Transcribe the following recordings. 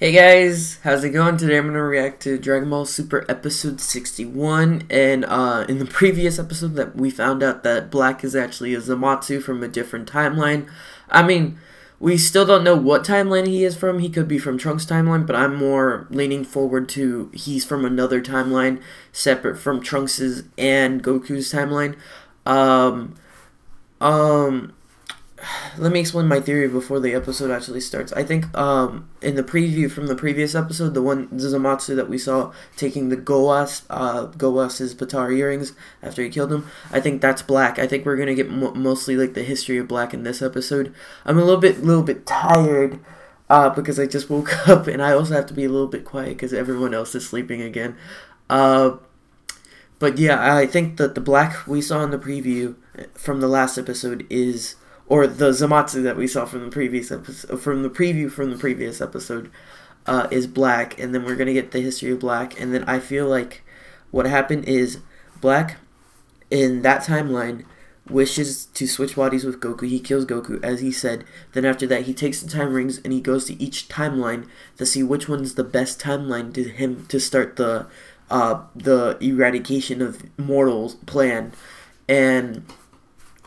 Hey guys, how's it going? Today I'm going to react to Dragon Ball Super Episode 61, and in the previous episode that we found out that Black is actually a Zamatsu from a different timeline. I mean, we still don't know what timeline he is from. He could be from Trunks' timeline, but I'm more leaning forward to he's from another timeline separate from Trunks' and Goku's timeline. Um, um, Let me explain my theory before the episode actually starts. I think in the preview from the previous episode, the Zamatsu that we saw taking the Goas's Patara earrings after he killed him, I think that's Black. I think we're gonna get mostly like the history of Black in this episode. I'm a little bit tired because I just woke up, and I also have to be a little bit quiet because everyone else is sleeping again. But yeah, I think that the Black we saw in the preview from the last episode is, or the Zamatsu that we saw from the previous episode, from the preview from the previous episode, is Black, and then we're gonna get the history of Black, and then I feel like what happened is Black, in that timeline, wishes to switch bodies with Goku. He kills Goku, as he said. Then after that, he takes the time rings and he goes to each timeline to see which one's the best timeline to him to start the eradication of mortals plan, and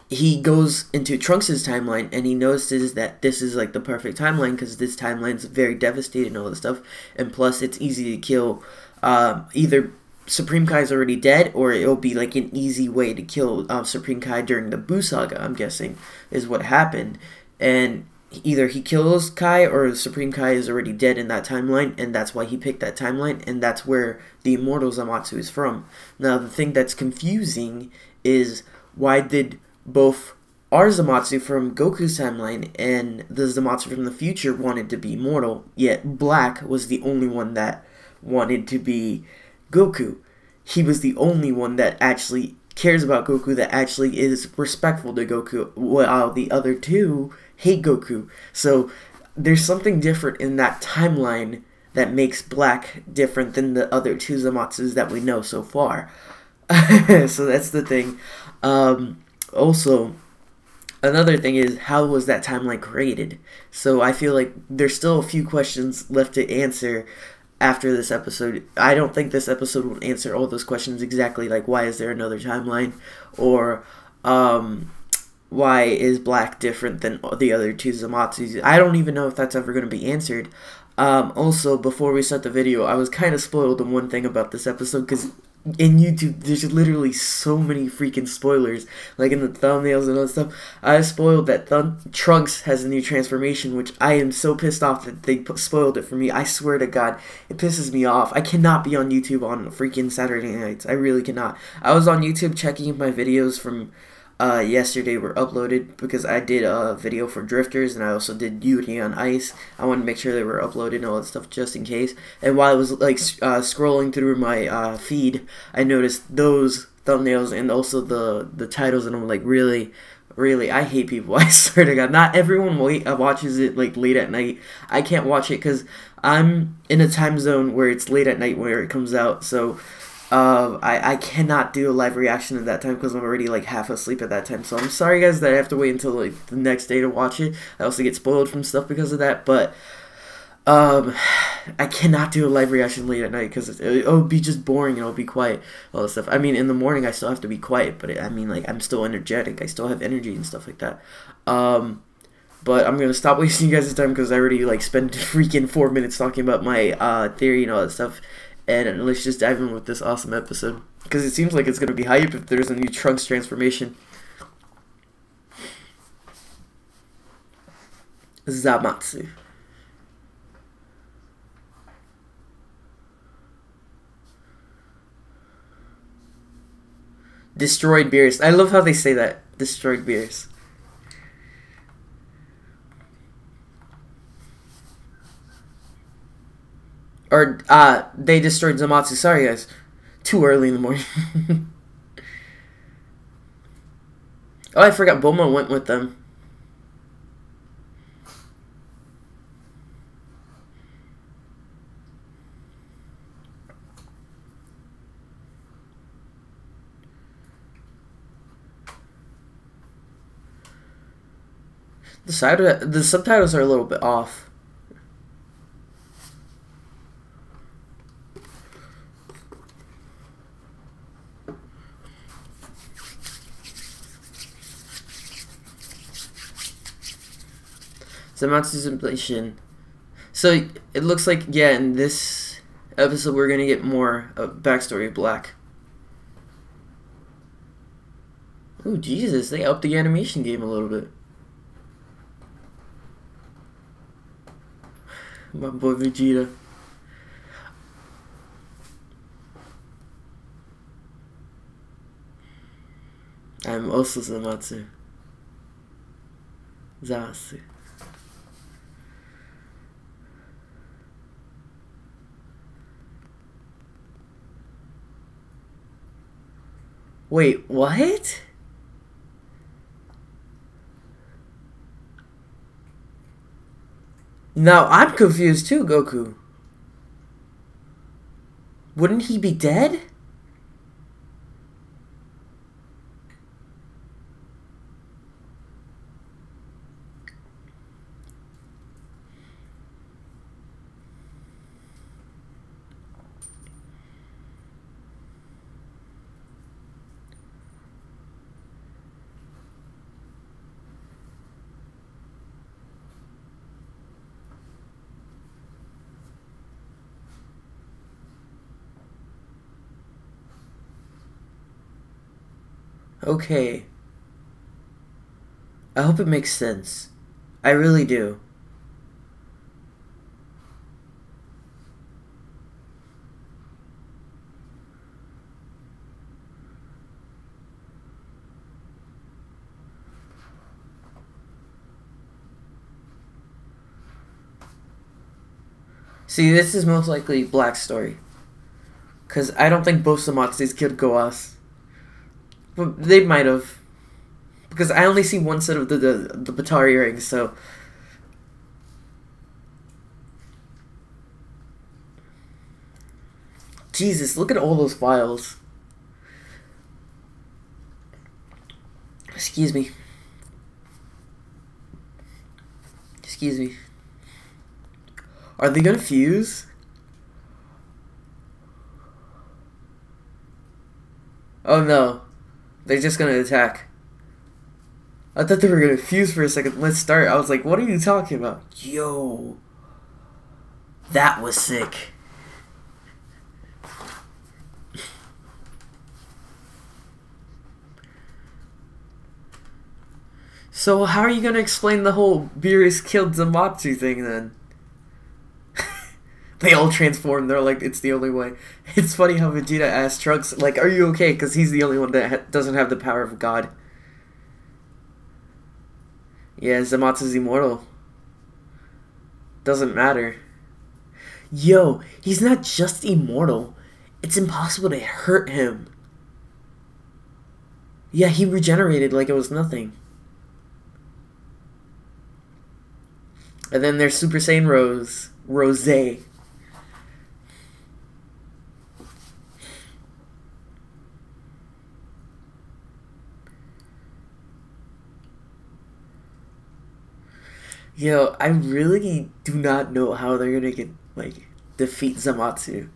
he goes into Trunks' timeline, and he notices that this is like the perfect timeline because this timeline's very devastating and all this stuff, and plus it's easy to kill. Either Supreme Kai's already dead, or it'll be like an easy way to kill Supreme Kai during the Buu Saga, I'm guessing, is what happened. And either he kills Kai, or Supreme Kai is already dead in that timeline, and that's why he picked that timeline, and that's where the Immortal Zamatsu is from. Now, the thing that's confusing is, why did both our Zamatsu from Goku's timeline and the Zamatsu from the future wanted to be immortal, yet Black was the only one that wanted to be Goku? He was the only one that actually cares about Goku, that actually is respectful to Goku, while the other two hate Goku. So there's something different in that timeline that makes Black different than the other two Zamatsus that we know so far. So that's the thing. Also, another thing is, how was that timeline created? So I feel like there's still a few questions left to answer after this episode. I don't think this episode will answer all those questions exactly, like why is there another timeline, or why is Black different than the other two Zamatsus. I don't even know if that's ever going to be answered. Also, before we start the video, I was kind of spoiled on one thing about this episode, because in YouTube, there's literally so many freaking spoilers, like in the thumbnails and all that stuff. I was spoiled that Trunks has a new transformation, which I am so pissed off that they spoiled it for me. I swear to God, it pisses me off. I cannot be on YouTube on freaking Saturday nights. I really cannot. I was on YouTube checking if my videos from yesterday were uploaded, because I did a video for Drifters, and I also did Yuri on Ice. I wanted to make sure they were uploaded and all that stuff just in case. And while I was like scrolling through my feed, I noticed those thumbnails and also the titles, and I'm like, really, I hate people. I swear to God, not everyone watches it like late at night. I can't watch it because I'm in a time zone where it's late at night where it comes out, so I cannot do a live reaction at that time because I'm already like half asleep at that time. So I'm sorry guys that I have to wait until like the next day to watch it. I also get spoiled from stuff because of that, but I cannot do a live reaction late at night because it'll be just boring and it'll be quiet, all this stuff. I mean, in the morning I still have to be quiet, but I mean, like, I'm still energetic. I still have energy and stuff like that. But I'm gonna stop wasting you guys' time because I already like spent freaking 4 minutes talking about my theory and all that stuff. And let's just dive in with this awesome episode, because it seems like it's going to be hype if there's a new Trunks transformation. Zamatsu. Destroyed Beerus. I love how they say that. Destroyed Beerus. Or, they destroyed Zamatsu. Sorry, guys. Too early in the morning. Oh, I forgot Bulma went with them. The subtitles are a little bit off. Zamatsu's inflation. So it looks like, yeah, in this episode we're gonna get more backstory of Black. Oh Jesus, they upped the animation game a little bit. My boy Vegeta. I'm also Zamatsu. Zamatsu. Wait, what? Now I'm confused too, Goku. Wouldn't he be dead? Okay. I hope it makes sense. I really do. See, this is most likely Black's story. Because I don't think both Zamatsus killed Goas. But they might have. Because I only see one set of the Batari rings, so... Jesus, look at all those files. Excuse me. Excuse me. Are they gonna fuse? Oh no. They're just gonna attack. I thought they were gonna fuse for a second. Let's start. I was like, what are you talking about? Yo. That was sick. So how are you gonna explain the whole Beerus killed Zamatsu thing then? They all transform. They're like, it's the only way. It's funny how Vegeta asked Trunks, like, are you okay? Because he's the only one that doesn't have the power of God. Yeah, Zamatsu's immortal. Doesn't matter. Yo, he's not just immortal. It's impossible to hurt him. Yeah, he regenerated like it was nothing. And then there's Super Saiyan Rose. Yo, I really do not know how they're gonna get, like, defeat Zamatsu.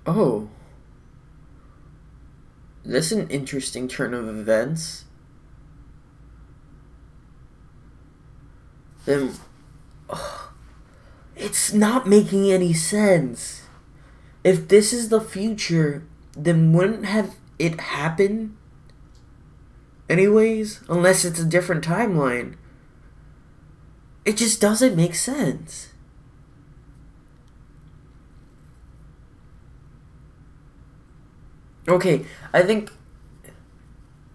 Oh. That's an interesting turn of events. Then... Oh, it's not making any sense. If this is the future, then wouldn't have it happen anyways? Unless it's a different timeline. It just doesn't make sense. Okay, I think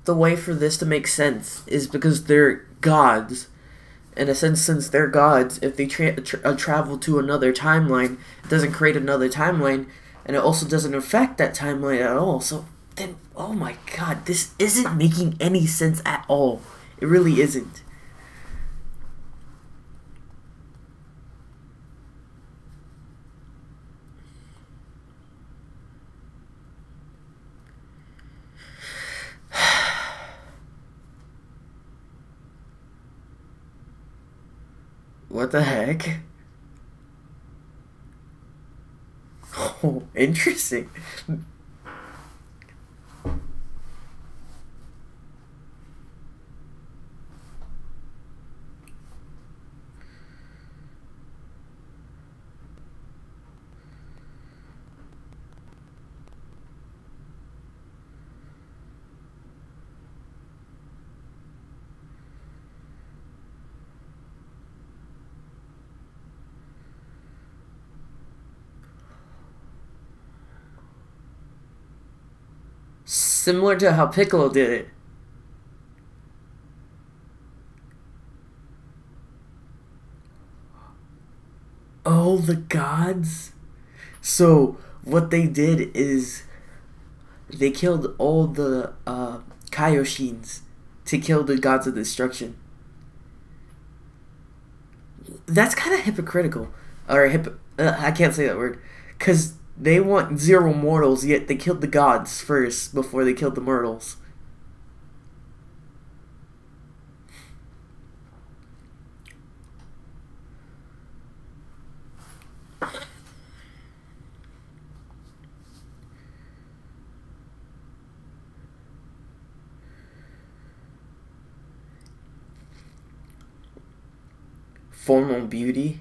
the way for this to make sense is because they're gods. In a sense, since they're gods, if they travel to another timeline, it doesn't create another timeline, and it also doesn't affect that timeline at all. So then, Oh my god, this isn't making any sense at all. It really isn't. What the heck? Oh, interesting. Similar to how Piccolo did it. Oh, the gods? So, what they did is they killed all the Kaioshins to kill the gods of destruction. That's kind of hypocritical. Or, I can't say that word. Because they want zero mortals, yet they killed the gods first before they killed the mortals. Formal beauty.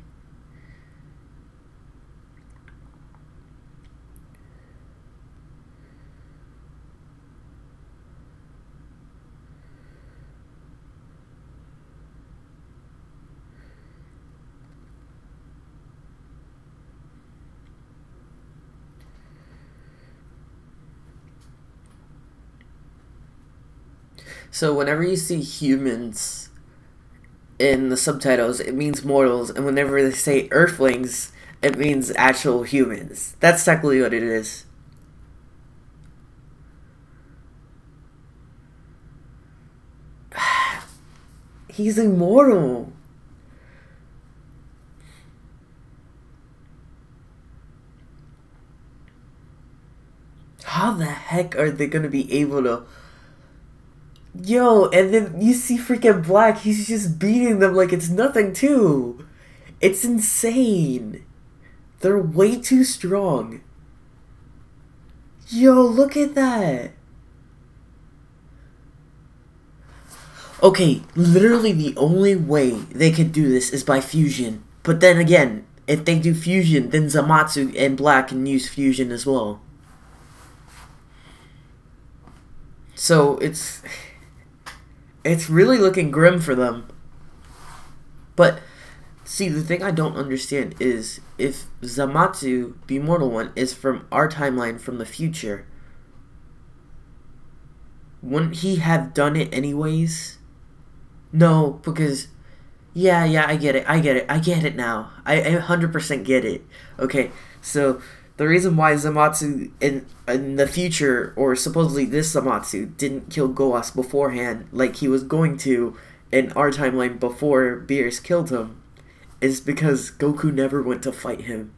So whenever you see humans in the subtitles, it means mortals, and whenever they say earthlings, it means actual humans. That's technically what it is. He's immortal. How the heck are they gonna be able to... Yo, and then you see freaking Black, he's just beating them like it's nothing too. It's insane. They're way too strong. Yo, look at that. Okay, literally the only way they could do this is by fusion. But then again, if they do fusion, then Zamasu and Black can use fusion as well. So it's really looking grim for them. But see, the thing I don't understand is if Zamasu, the immortal one, is from our timeline from the future, wouldn't he have done it anyways? No, because yeah, I get it now. I 100% get it. Okay, so the reason why Zamasu in the future, or supposedly this Zamasu, didn't kill Goas beforehand like he was going to in our timeline before Beerus killed him is because Goku never went to fight him.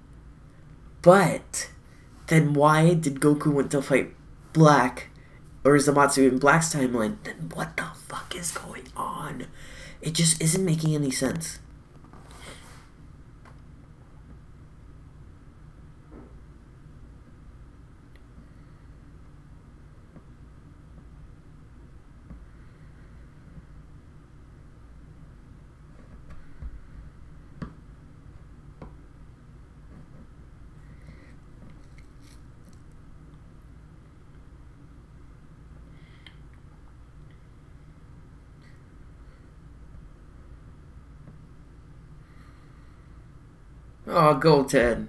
But then why did Goku went to fight Black or Zamasu in Black's timeline? Then what the fuck is going on? It just isn't making any sense. Oh, go Ted.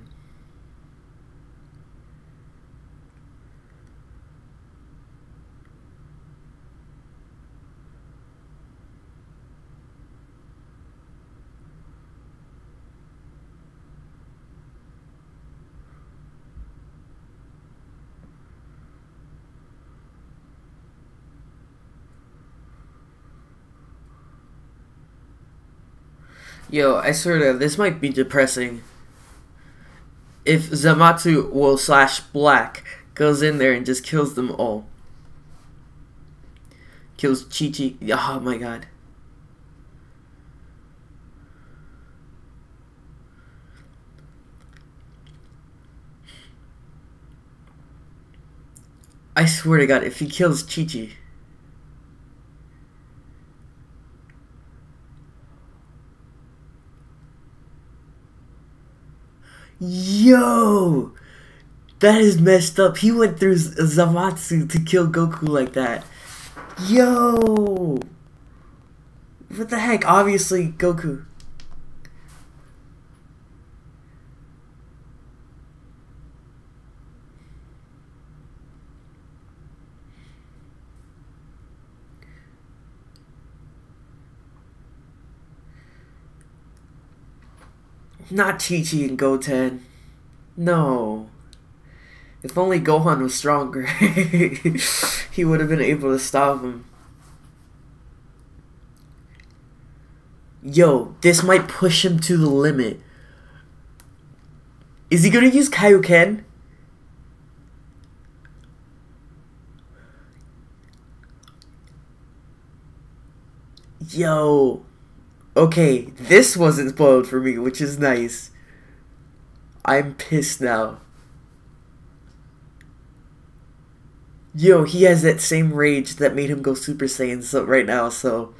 Yo, I swear to God, this might be depressing. If Zamasu will slash Black goes in there and just kills them all. Kills Chi-Chi. Oh my god. I swear to God, if he kills Chi-Chi. Yo! That is messed up. He went through Zamasu to kill Goku like that. Yo! What the heck? Obviously, Goku. Not Chi-Chi and Goten. No. If only Gohan was stronger, he would have been able to stop him. Yo, this might push him to the limit. Is he gonna use Kaioken? Yo. Okay, this wasn't spoiled for me, which is nice. I'm pissed now. Yo, he has that same rage that made him go Super Saiyan right now, so...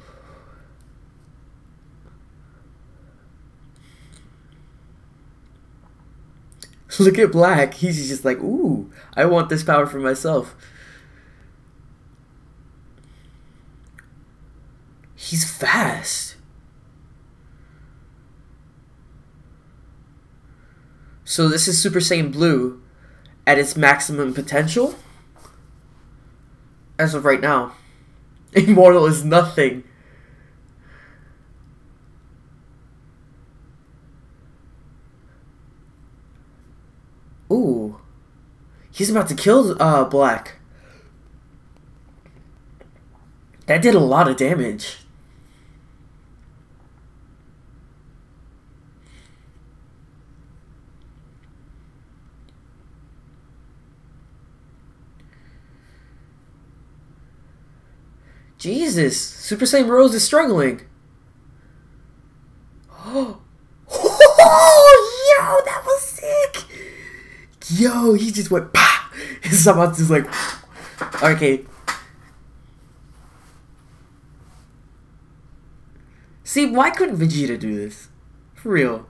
Look at Black. He's just like, ooh, I want this power for myself. He's fast. So this is Super Saiyan Blue at its maximum potential? As of right now. Immortal is nothing. Ooh. He's about to kill Black. That did a lot of damage. Jesus, Super Saiyan Rose is struggling. Oh, yo, that was sick. Yo, he just went, pah. And Zamasu's like, okay. See, why couldn't Vegeta do this? For real.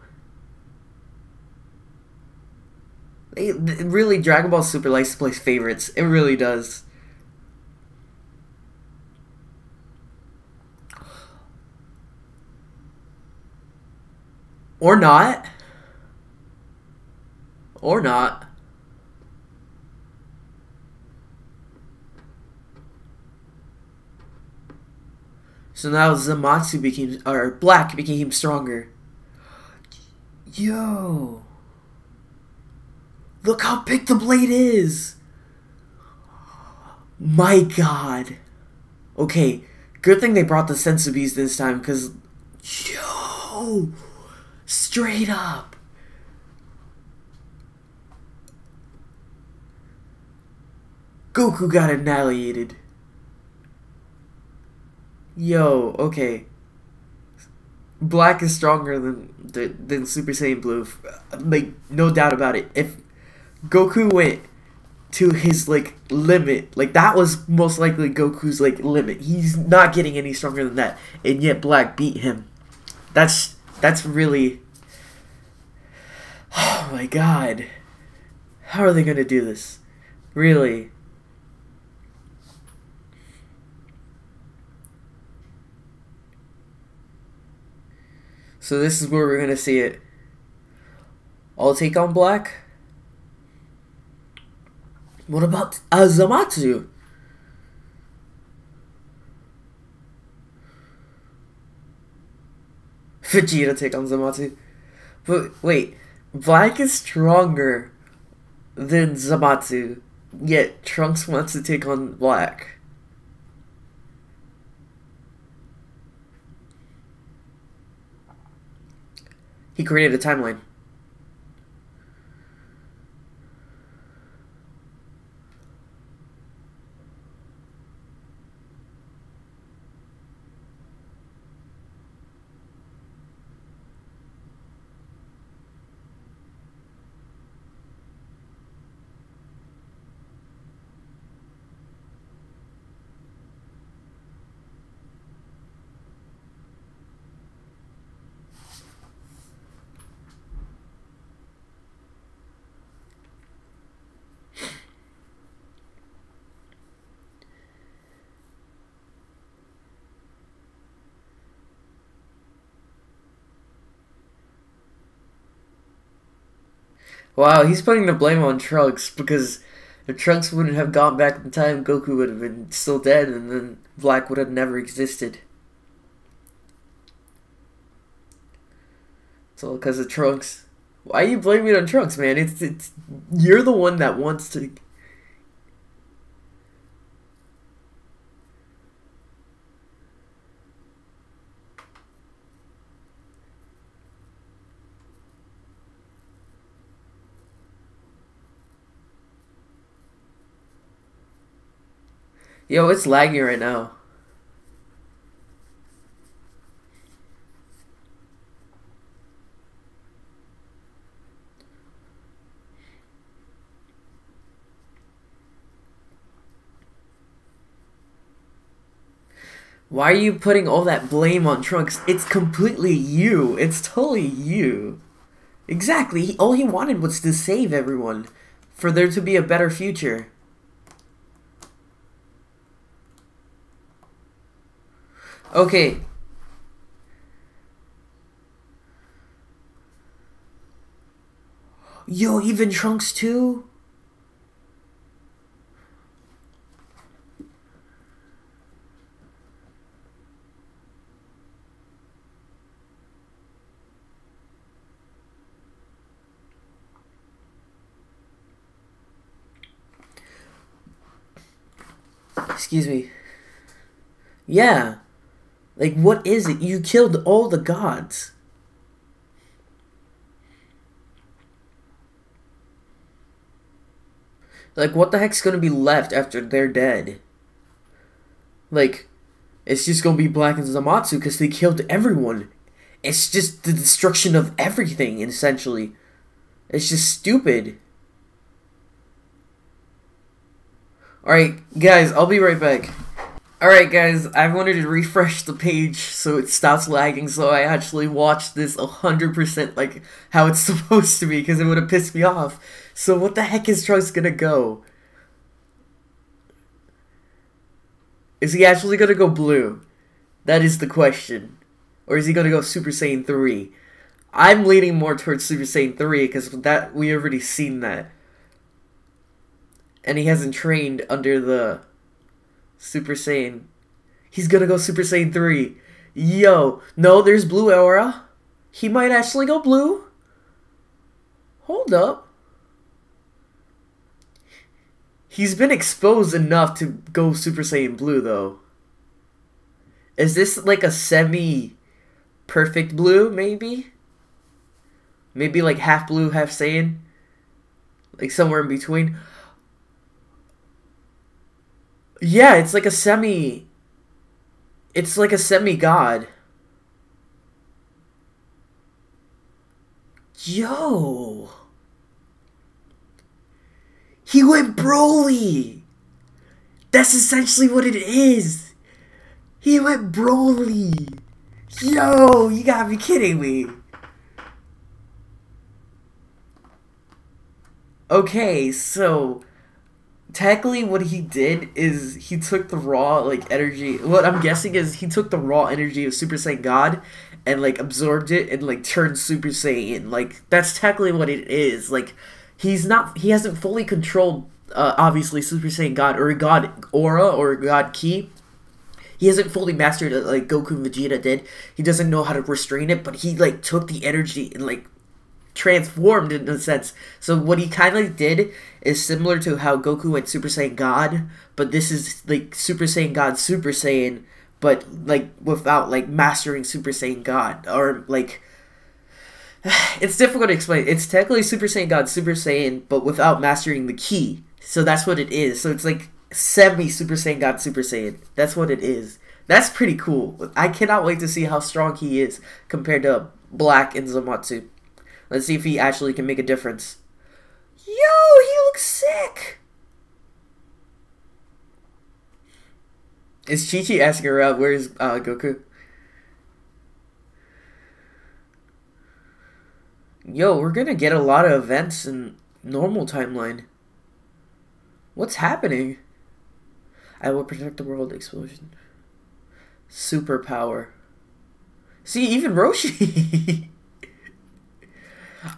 Really, Dragon Ball Super likes to play favorites. It really does. Or not. Or not. So now Zamasu became, or Black became stronger. Yo. Look how big the blade is. My god. Okay, good thing they brought the Sensubis this time, because... Yo. Straight up. Goku got annihilated. Yo, okay. Black is stronger than Super Saiyan Blue. Like, no doubt about it. If Goku went to his, like, limit, like, that was most likely Goku's, like, limit. He's not getting any stronger than that. And yet Black beat him. That's really... Oh my god. How are they gonna do this? Really? So this is where we're gonna see it. I'll take on Black. What about Zamasu? Vegeta take on Zamasu. But wait, Black is stronger than Zamasu, yet Trunks wants to take on Black. He created a timeline. Wow, he's putting the blame on Trunks because if Trunks wouldn't have gone back in time, Goku would have been still dead, and then Black would have never existed. It's all because of Trunks. Why are you blaming it on Trunks, man? It's you're the one that wants to. Yo, it's lagging right now. Why are you putting all that blame on Trunks? It's completely you. It's totally you. Exactly. All he wanted was to save everyone. For there to be a better future. Okay. Yo, even Trunks too? Excuse me. Yeah. Like, what is it? You killed all the gods. Like, what the heck's gonna be left after they're dead? Like, it's just gonna be Black and Zamasu because they killed everyone. It's just the destruction of everything, essentially. It's just stupid. Alright, guys, I'll be right back. Alright, guys, I wanted to refresh the page so it stops lagging, so I actually watched this 100% like how it's supposed to be, because it would have pissed me off. So what the heck is Trunks gonna go? Is he actually gonna go blue? That is the question. Or is he gonna go Super Saiyan 3? I'm leaning more towards Super Saiyan 3, because that we already seen that. And he hasn't trained under the Super Saiyan. He's gonna go Super Saiyan 3. Yo, no, there's blue aura. He might actually go blue. Hold up. He's been exposed enough to go Super Saiyan blue, though. Is this like a semi-perfect blue, maybe? Maybe like half blue, half Saiyan? Like somewhere in between? Yeah, it's like a semi... It's like a semi-god. Yo! He went Broly! That's essentially what it is! He went Broly! Yo! You gotta be kidding me! Okay, so... Technically, what he did is he took the raw, like, energy... What I'm guessing is he took the raw energy of Super Saiyan God and, like, absorbed it and, like, turned Super Saiyan. Like, that's technically what it is. Like, he hasn't fully controlled, obviously, Super Saiyan God or God Aura or God Ki. He hasn't fully mastered it like Goku and Vegeta did. He doesn't know how to restrain it, but he, like, took the energy and, like, transformed in a sense. So what he kind of did is similar to how Goku went Super Saiyan God, but this is like Super Saiyan God Super Saiyan, but like without like mastering Super Saiyan God, or like It's difficult to explain. It's technically Super Saiyan God, Super Saiyan, but without mastering the ki. So that's what it is. So it's like semi Super Saiyan God, Super Saiyan. That's what it is. That's pretty cool. I cannot wait to see how strong he is compared to Black and Zamatsu. Let's see if he actually can make a difference. Yo, he looks sick. Is Chi-Chi asking around where's Goku? Yo, we're gonna get a lot of events in normal timeline. What's happening? I will protect the world. Explosion. Superpower. See, even Roshi.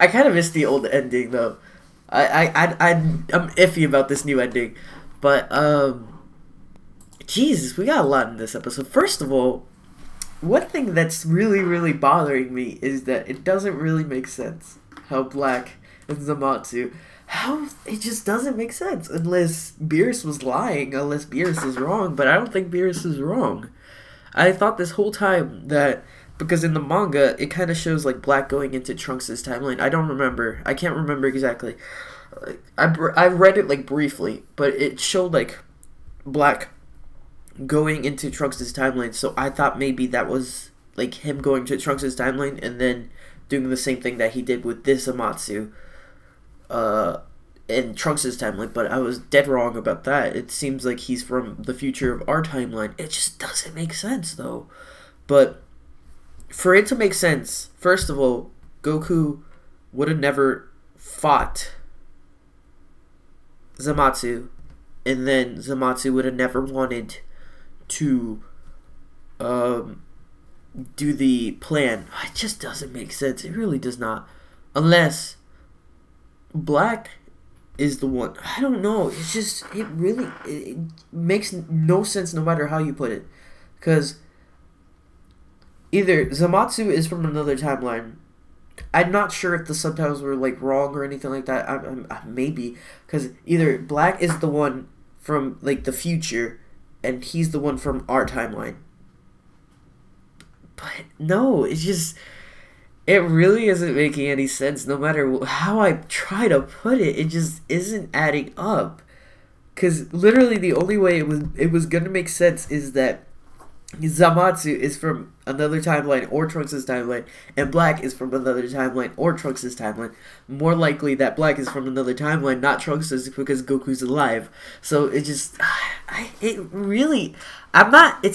I kind of missed the old ending though. I'm iffy about this new ending, but Jesus, we got a lot in this episode. First of all, one thing that's really bothering me is that it doesn't really make sense how Black and Zamatsu, how it just doesn't make sense unless Beerus was lying, unless Beerus is wrong. But I don't think Beerus is wrong. I thought this whole time that, because in the manga it kind of shows like Black going into Trunks' timeline. I don't remember. I can't remember exactly. I read it like briefly, but it showed like Black going into Trunks' timeline, so I thought maybe that was like him going to Trunks' timeline and then doing the same thing that he did with this Amatsu in Trunks' timeline, but I was dead wrong about that. It seems like he's from the future of our timeline. It just doesn't make sense though. But for it to make sense, first of all, Goku would have never fought Zamatsu, and then Zamatsu would have never wanted to do the plan. It just doesn't make sense. It really does not. Unless Black is the one. I don't know. It's just, it makes no sense no matter how you put it. Because either Zamatsu is from another timeline. I'm not sure if the subtitles were like wrong or anything like that. Maybe. Because either Black is the one from like the future and he's the one from our timeline. But no, it's just, it really isn't making any sense. No matter how I try to put it, it just isn't adding up. Because literally the only way it was gonna make sense is that Zamatsu is from another timeline or Trunks' timeline, and Black is from another timeline or Trunks' timeline. More likely that Black is from another timeline, not Trunks', because Goku's alive. So it just, it's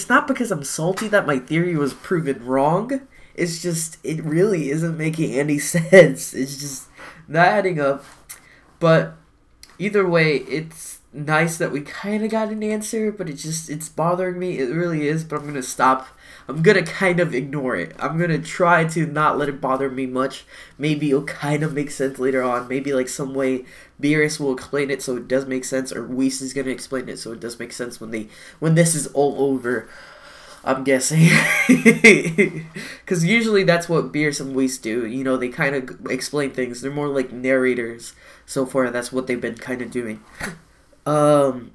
not because I'm salty that my theory was proven wrong. It's just, it really isn't making any sense. It's just not adding up. But either way, it's nice that we kind of got an answer, but it's bothering me. It really is, but I'm going to stop. I'm going to kind of ignore it. I'm going to try to not let it bother me much. Maybe it'll kind of make sense later on. Maybe like some way Beerus will explain it so it does make sense, or Whis is going to explain it so it does make sense when this is all over. I'm guessing. Because usually that's what Beerus and Whis do. You know, they kind of explain things. They're more like narrators. So far, that's what they've been kind of doing. I'm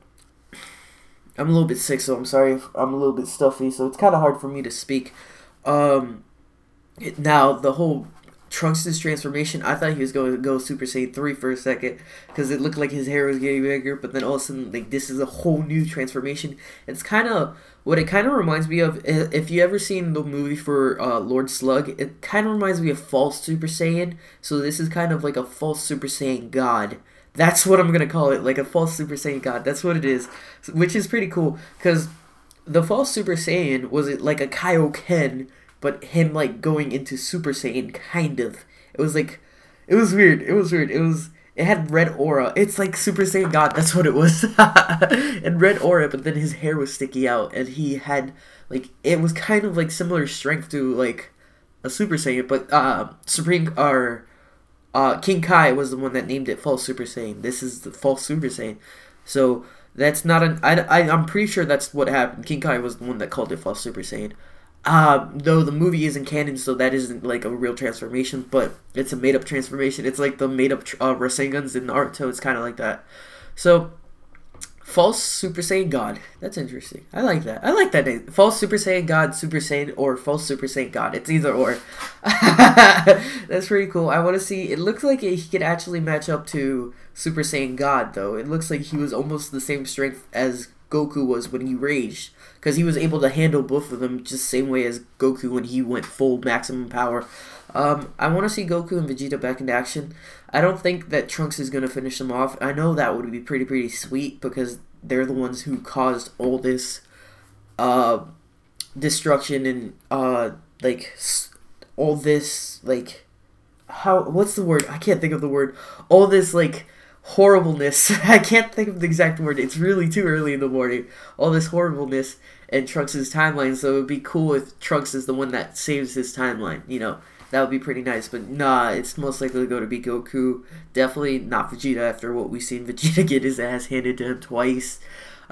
a little bit sick, so I'm sorry if I'm a little bit stuffy, so it's kind of hard for me to speak. Now, the whole Trunks' transformation, I thought he was going to go Super Saiyan 3 for a second, because it looked like his hair was getting bigger, but then all of a sudden, like, this is a whole new transformation. It's kind of, what it kind of reminds me of, if you ever seen the movie for Lord Slug, it kind of reminds me of false Super Saiyan, so this is kind of like a false Super Saiyan God. That's what I'm going to call it, like a false Super Saiyan God. That's what it is, which is pretty cool, because the false Super Saiyan was like a Kaioken, but him, like, going into Super Saiyan, kind of. It was, like, it was weird. It had red aura. It's like Super Saiyan God, that's what it was. And red aura, but then his hair was sticky out, and he had, like, it was kind of, like, similar strength to, like, a Super Saiyan, but, King Kai was the one that named it False Super Saiyan. This is the False Super Saiyan. So, that's not I'm pretty sure that's what happened. King Kai was the one that called it False Super Saiyan. Though the movie isn't canon, so that isn't like a real transformation, but it's a made-up transformation. It's like the made-up Rasengans in Naruto. It's kind of like that. So, False Super Saiyan God. That's interesting. I like that. I like that name. False Super Saiyan God, Super Saiyan, or False Super Saiyan God. It's either or. That's pretty cool. I want to see. It looks like he could actually match up to Super Saiyan God, though. It looks like he was almost the same strength as Goku was when he raged, because he was able to handle both of them just the same way as Goku when he went full maximum power. I want to see Goku and Vegeta back in action. I don't think that Trunks is going to finish them off. I know that would be pretty sweet, because they're the ones who caused all this destruction and like all this, like, what's the word? I can't think of the word. All this, like, horribleness. I can't think of the exact word. It's really too early in the morning. All this horribleness in Trunks' timeline, so it would be cool if Trunks is the one that saves his timeline, you know. That would be pretty nice, but nah, it's most likely going to be Goku. Definitely not Vegeta after what we've seen Vegeta get his ass handed to him twice.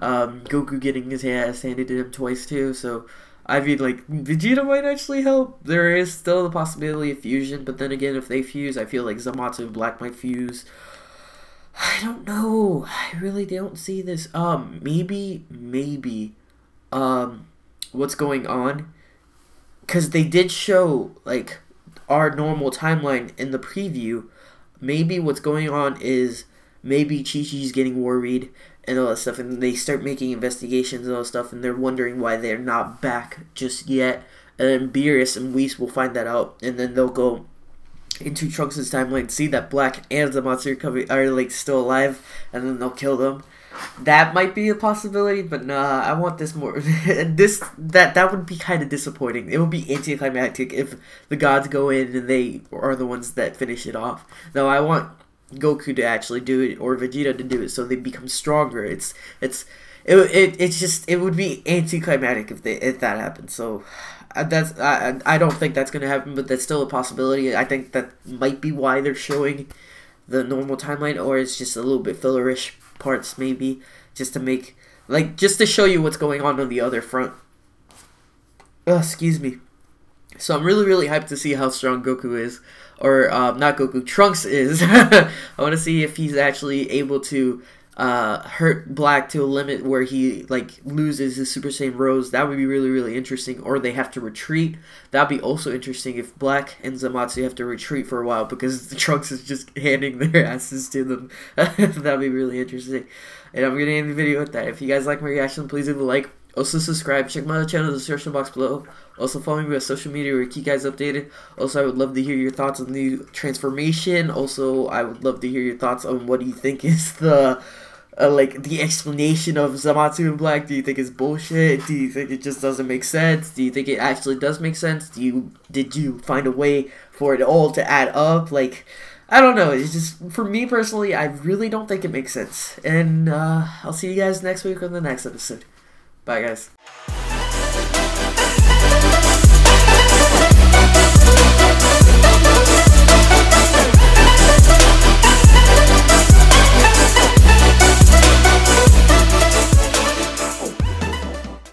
Goku getting his ass handed to him twice too, so I mean, like, Vegeta might actually help. There is still the possibility of fusion, but then again, if they fuse, I feel like Zamasu and Black might fuse. I don't know. I really don't see this. Maybe, what's going on? Because they did show, like, our normal timeline in the preview. Maybe what's going on is maybe Chi-Chi's getting worried and all that stuff, and they start making investigations and all that stuff, and they're wondering why they're not back just yet. And then Beerus and Whis will find that out, and then they'll go into Trunks' timeline, see that Black and Zamasu are like still alive, and then they'll kill them. That might be a possibility, but nah, I want this more. That would be kind of disappointing. It would be anticlimactic if the gods go in and they are the ones that finish it off. No, I want Goku to actually do it, or Vegeta to do it, so they become stronger. It would be anticlimactic if that happened. So I don't think that's gonna happen, but that's still a possibility. I think that might be why they're showing the normal timeline, or it's just a little bit fillerish parts, maybe, just to make, like, just to show you what's going on the other front. Excuse me. So I'm really hyped to see how strong Goku is, or not Goku, Trunks is. I want to see if he's actually able to hurt Black to a limit where he, like, loses his Super Saiyan Rose. That would be really interesting. Or they have to retreat. That'd be also interesting if Black and Zamasu have to retreat for a while because the Trunks is just handing their asses to them. That'd be really interesting. And I'm gonna end the video with that. If you guys like my reaction, please leave a like. Also subscribe. Check my other channel in the description box below. Also follow me on social media where I keep you guys updated. Also, I would love to hear your thoughts on the transformation. Also, I would love to hear your thoughts on what do you think is the like the explanation of Zamasu and Black. Do you think it's bullshit? Do you think it just doesn't make sense? Do you think it actually does make sense? Did you find a way for it all to add up? Like, I don't know. It's just, for me personally, I really don't think it makes sense. And I'll see you guys next week on the next episode. Bye, guys.